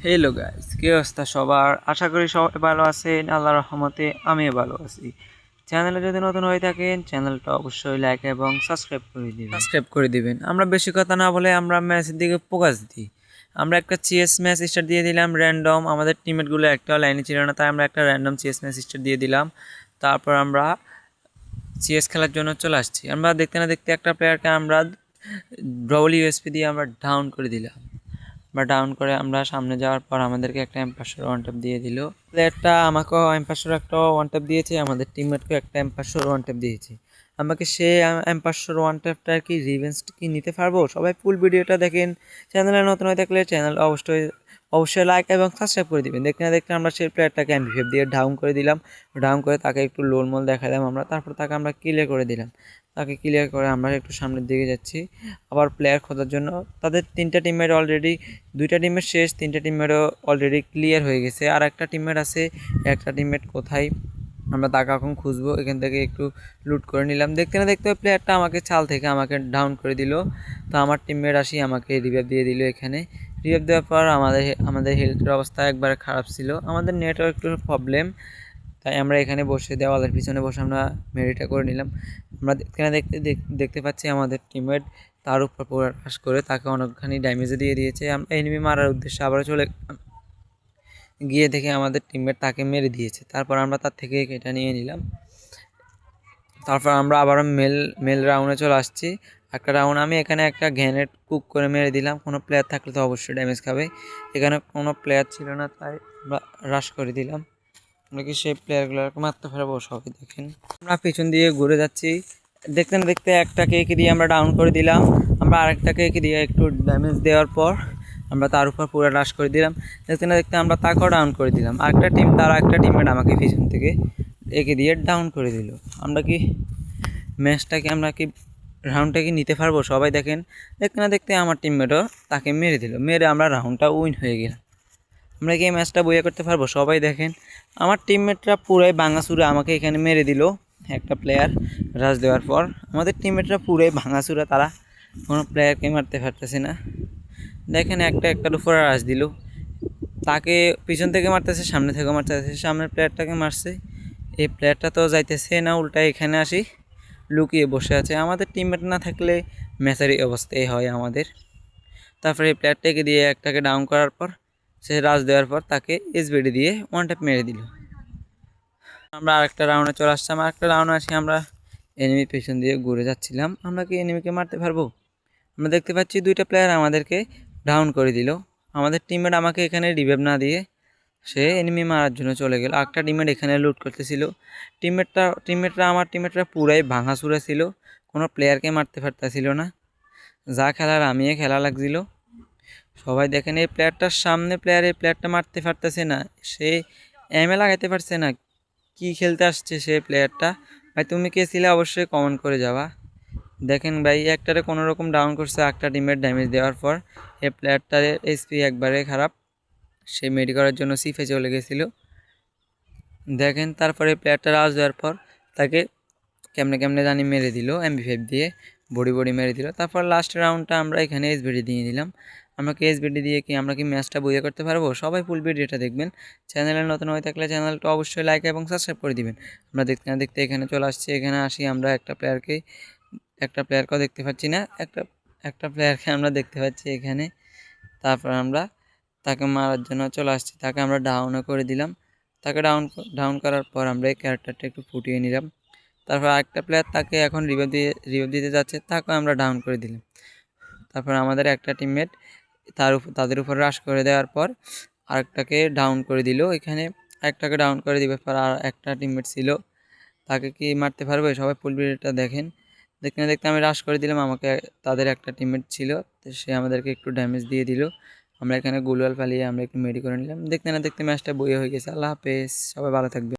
Hello guys, কি অবস্থা সবার? আশা করি সবাই ভালো আছেন। আল্লাহর রহমতে আমিও ভালো আছি। চ্যানেলে যদি নতুন হয়ে থাকেন চ্যানেলটা অবশ্যই লাইক এবং সাবস্ক্রাইব করে দিবেন। আমরা বেশি কথা না বলে আমরা ম্যাচের দিকে ফোকাস দিই। আমরা একটা চেস ম্যাচ স্টার্ট দিয়ে দিলাম র্যান্ডম। আমাদের টিমমেটগুলো একটা লাইনে ছিল না, তাই আমরা একটা র্যান্ডম চেস ম্যাচ স্টার্ট দিয়ে দিলাম। তারপর আমরা চেস খেলার জন্য চলে আসছি। আমরা দেখতে না দেখতে একটা প্লেয়ারকে আমরা ডবল ইউএসপি দিয়ে আমরা ডাউন করে দিলাম। বা ডাউন করে আমরা সামনে যাওয়ার পর আমাদেরকে একটা এম500 ওয়ান ট্যাপ দিয়ে দিল। প্লেয়ারটা আমাকেও এম500 একটা ওয়ান ট্যাপ দিয়েছে, আমাদের টিমমেটকেও একটা এম500 ওয়ান ট্যাপ দিয়েছে। আমাকে সে এম500 ওয়ান ট্যাপটার কি রিভেঞ্জ কি নিতে পারবো? সবাই ফুল ভিডিওটা দেখেন। চ্যানেলে নতুন হয়ে থাকলে চ্যানেল অবশ্যই লাইক এবং সাবস্ক্রাইব করে দিবেন। দেখতে না দেখতে আমরা সেই প্লেয়ারটাকে এমপি5 দিয়ে ডাউন করে দিলাম। ডাউন করে তাকে একটু লোলমোল দেখালাম আমরা, তারপর তাকে আমরা ক্লিয়ার করে দিলাম। তাকে ক্লিয়ার করে আমরা একটু সামনের দিকে যাচ্ছি আবার প্লেয়ার খোঁজার জন্য। তাদের তিনটা টিমমেট অলরেডি, দুইটা টিমমেট শেষ, তিনটা টিমমেটও অলরেডি ক্লিয়ার হয়ে গেছে। আর একটা টিমমেট আছে, একটা টিমমেট কোথায় আমরা তাকে এখন খুঁজবো। এখান থেকে একটু লুট করে নিলাম। দেখতে না দেখতে প্লেয়ারটা আমাকে চাল থেকে আমাকে ডাউন করে দিল। তো আমার টিমমেট আসি আমাকে রিভাইভ দিয়ে দিল। এখানে রিভাইভ দেওয়ার পর আমাদের হেলথের অবস্থা একবারে খারাপ ছিল, আমাদের নেটওয়ার্ক একটু প্রবলেম, তাই আমরা এখানে বসে দেওয়ালের পিছনে বসে আমরা মেডিটা করে নিলাম। আমরা দেখতে পাচ্ছি আমাদের টিমমেট তার উপর পুরো রাশ করে তাকে অনেকখানি ড্যামেজও দিয়ে দিয়েছে। আমরা এনিমি মারার উদ্দেশ্যে আবারও চলে গিয়ে দেখে আমাদের টিমমেট তাকে মেরে দিয়েছে। তারপর আমরা তার থেকে এটা নিয়ে নিলাম। তারপর আমরা আবারও মেল রাউন্ডে চলে আসছি। একটা রাউন্ড আমি এখানে একটা গ্রেনেড কুক করে মেরে দিলাম। কোনো প্লেয়ার থাকলে তো অবশ্যই ড্যামেজ খাবে, এখানে কোনো প্লেয়ার ছিল না তাই আমরা রাশ করে দিলাম। আমরা কি সেই প্লেয়ারগুলোকে মারতে পারবো? সবাই দেখেন। আমরা পিছন দিয়ে ঘুরে যাচ্ছি, দেখতে না দেখতে একটা কেকে দিয়ে আমরা ডাউন করে দিলাম। আমরা আরেকটা কেকে দিয়ে একটু ড্যামেজ দেওয়ার পর আমরা তার উপর পুরো রাশ করে দিলাম। দেখতে না দেখতে আমরা তাকেও ডাউন করে দিলাম। তার একটা টিমমেট আমাকে পিছন থেকে একে দিয়ে ডাউন করে দিল। আমরা কি আমরা কি রাউন্ডটাকে নিতে পারবো? সবাই দেখেন। দেখতে না দেখতে আমার টিমমেটও তাকে মেরে দিল, মেরে আমরা রাউন্ডটা উইন হয়ে গেলাম। আমরা কি এই ম্যাচটা বইয়া করতে পারবো? সবাই দেখেন। আমার টিমমেটরা পুরাই ভাঙাচুরা আমাকে এখানে মেরে দিল। একটা প্লেয়ার রাশ দেওয়ার পর আমাদের টিমমেটরা পুরাই ভাঙাচুরা, তারা কোনো প্লেয়ারকে মারতে পারতেছে না। দেখেন একটার উপরে রাশ দিল, তাকে পিছন থেকে মারতেছে, সামনে থেকে মারতেছে। সামনের প্লেয়ারটাকে মারছে, এই প্লেয়ারটা তো যাইতেছে না, উল্টা এখানে আসি লুকিয়ে বসে আছে। আমাদের টিমমেট না থাকলে ম্যাচের এই অবস্থায় হয় আমাদের। তারপরে এই প্লেয়ারটাকে দিয়ে একটাকে ডাউন করার পর সে রাশ দেওয়ার পর তাকে এসবিডি দিয়ে ওয়ান ট্যাপ মেরে দিল। আমরা আরেকটা রাউন্ডে চলে আসছিলাম। আরেকটা রাউন্ডে আসি আমরা এনিমির পেছন দিয়ে ঘুরে যাচ্ছিলাম। আমরা কি এনিমিকে মারতে পারবো? আমরা দেখতে পাচ্ছি দুইটা প্লেয়ার আমাদেরকে ডাউন করে দিল। আমাদের টিমমেট আমাকে এখানে রিভাইভ না দিয়ে সে এনিমি মারার জন্য চলে গেল। একটা টিমমেট এখানে লুট করতেছিল। আমার টিমমেটরা পুরাই ভাঙাচুরা ছিল, কোনো প্লেয়ারকে মারতে পারতেছিল না। যা খেলার আমিও খেলা লাগছিল। সবাই দেখেন এই প্লেয়ারটার সামনে এই প্লেয়ারটা মারতে পারতেছে না, সে এমএ লাগাইতে পারছে না। কি খেলতে আসছে সে প্লেয়ারটা? ভাই তুমি কে ছিলে অবশ্যই কমেন্ট করে যাওয়া। দেখেন ভাই একটারে কোনো রকম ডাউন করছে একটা টিমের ড্যামেজ দেওয়ার পর। এই প্লেয়ারটার এসপি একবারে খারাপ, সে মেডি করার জন্য সিফে চলে গেছিলো। দেখেন তারপরে প্লেয়ারটা রাজ দেওয়ার পর তাকে কেমনে জানি মেরে দিল এমপি5 দিয়ে, বড়ি মেরে দিল। তারপর লাস্ট রাউন্ডটা আমরা এখানে এসবিডি দিয়ে দিলাম। আমরা কি এসবিডি দিয়ে কি আমরা কি ম্যাচটা বইয়ে করতে পারবো? সবাই ফুল ভিডিওটা দেখবেন। চ্যানেলে নতুন হয়ে থাকলে চ্যানেলটা অবশ্যই লাইক এবং সাবস্ক্রাইব করে দিবেন। আমরা দেখতে না দেখতে এখানে চলে আসছি। এখানে আসি আমরা একটা প্লেয়ারকেও দেখতে পাচ্ছি না, একটা প্লেয়ারকে আমরা দেখতে পাচ্ছি এখানে। তারপর আমরা তাকে মারার জন্য চলে আসছি, তাকে আমরা ডাউনও করে দিলাম। তাকে ডাউন করার পর আমরা এই ক্যারেক্টারটা একটু ফুটিয়ে নিলাম। তারপর আরেকটা প্লেয়ার তাকে এখন রিভাইভ দিতে যাচ্ছে, তাকে আমরা ডাউন করে দিলাম। তারপর আমাদের একটা টিমমেট তাদের উপর রাশ করে দেওয়ার পর আরেকটাকে ডাউন করে দিল। এখানে একটাকে ডাউন করে দিবে পর আর একটা টিমমেট ছিল, তাকে কি মারতে পারবে? সবাই ফুল ভিডিওটা দেখেন। দেখতে না দেখতে আমি রাশ করে দিলাম। তাদের একটা টিমমেট ছিল, তো সে আমাদেরকে একটু ড্যামেজ দিয়ে দিল। আমরা এখানে গুলওয়াল পালিয়ে আমরা একটু মেডি করে নিলাম। দেখতে না দেখতে ম্যাচটা বইয়ে হয়ে গেছে। আল্লাহ হাফেজ, সবাই ভালো থাকবে।